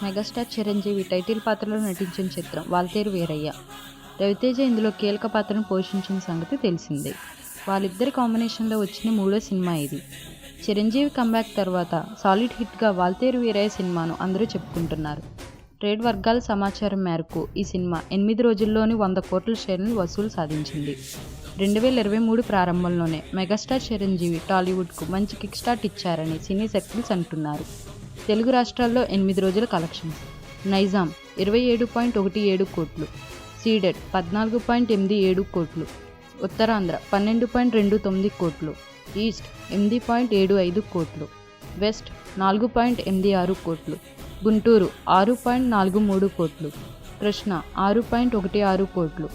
Megastar Chiranjeevi title పాత్రలో నటించిన చిత్రం వాల్తేరు వీరయ్య. రవితేజ ఇందులో కీలక పాత్రను పోషించిన సంగతి తెలిసిందే. వాళ్ళిద్దరి కాంబినేషన్లో వచ్చిన మూడో సినిమా ఇది. చిరంజీవి కంబ్యాక్ తర్వాత సాలిడ్ హిట్గా వాల్తేరు వీరయ్య సినిమాను అందరూ చెప్పుకుంటున్నారు. ట్రేడ్ వర్గాల సమాచారం మేరకు ఈ సినిమా 8 రోజుల్లోని 100 కోట్ల షేర్లను వసూలు సాధించింది. 2023 ప్రారంభంలోనే మెగాస్టార్ చిరంజీవి టాలీవుడ్కు మంచి కిక్ స్టార్ట్ ఇచ్చారని సినీ సర్కిల్స్ అంటున్నారు. తెలుగు రాష్ట్రాల్లో 8 రోజుల కలెక్షన్స్: నైజాం 27.17 కోట్లు, సీడెడ్ 14.87 కోట్లు, ఉత్తరాంధ్ర 12.29 కోట్లు, ఈస్ట్ 8.75 కోట్లు, వెస్ట్ 4.86 కోట్లు, గుంటూరు 6.43 కోట్లు, కృష్ణా 6.16 కోట్లు,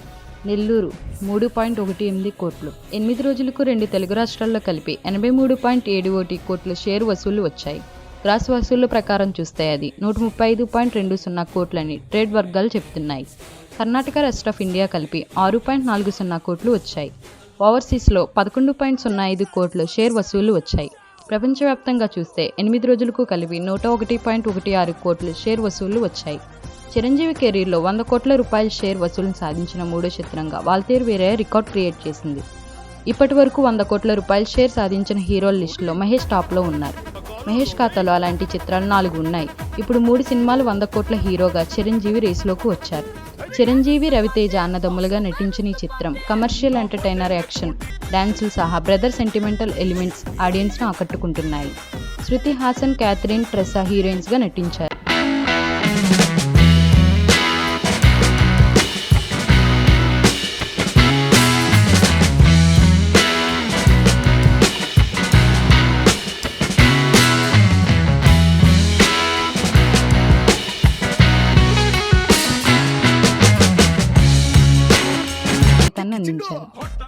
నెల్లూరు 3.18 కోట్లు. 8 రోజులకు 2 తెలుగు రాష్ట్రాల్లో కలిపి 83.71 కోట్ల షేర్ వసూళ్లు వచ్చాయి. గ్రాస్ వసూళ్ల ప్రకారం చూస్తే అది 135.20 కోట్లని ట్రేడ్ వర్గాలు చెబుతున్నాయి. కర్ణాటక, రెస్ట్ ఆఫ్ ఇండియా కలిపి 6.40 కోట్లు వచ్చాయి. ఓవర్సీస్లో 11.05 కోట్ల షేర్ వసూళ్లు వచ్చాయి. ప్రపంచవ్యాప్తంగా చూస్తే 8 రోజులకు కలిపి 101.16 కోట్ల షేర్ వసూళ్లు వచ్చాయి. చిరంజీవి కెరీర్లో 100 కోట్ల రూపాయల షేర్ వసూలును సాధించిన మూడో చిత్రంగా వాల్తేరు వీరయ్య రికార్డ్ క్రియేట్ చేసింది. ఇప్పటి వరకు 100 కోట్ల రూపాయల షేర్ సాధించిన హీరోల లిస్టులో మహేష్ టాప్లో ఉన్నారు. మహేష్ ఖాతాలో అలాంటి చిత్రాలు 4 ఉన్నాయి. ఇప్పుడు 3 సినిమాలు 100 కోట్ల హీరోగా చిరంజీవి రేసులోకి వచ్చారు. చిరంజీవి, రవితేజ అన్నదమ్ములుగా నటించిన ఈ చిత్రం కమర్షియల్, ఎంటర్టైనర్, యాక్షన్, డాన్సులు సహా brother sentimental elements ఆడియన్స్ను ఆకట్టుకుంటున్నాయి. Shruti Haasan, Catherine, Tresa హీరోయిన్స్గా నటించారు. అందించారు.